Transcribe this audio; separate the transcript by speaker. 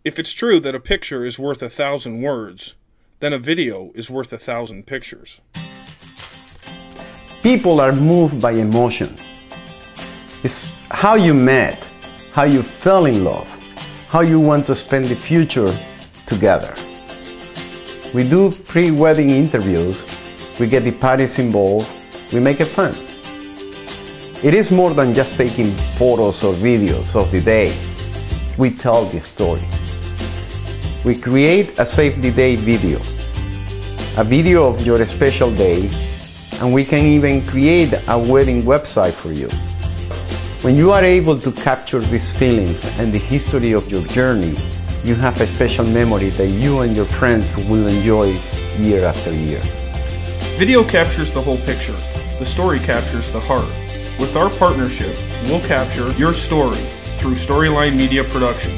Speaker 1: If it's true that a picture is worth 1,000 words, then a video is worth 1,000 pictures.
Speaker 2: People are moved by emotion. It's how you met, how you fell in love, how you want to spend the future together. We do pre-wedding interviews, we get the parties involved, we make it fun. It is more than just taking photos or videos of the day. We tell the story. We create a Save the Day video, a video of your special day, and we can even create a wedding website for you. When you are able to capture these feelings and the history of your journey, you have a special memory that you and your friends will enjoy year after year.
Speaker 1: Video captures the whole picture. The story captures the heart. With our partnership, we'll capture your story through Storyline Media Production.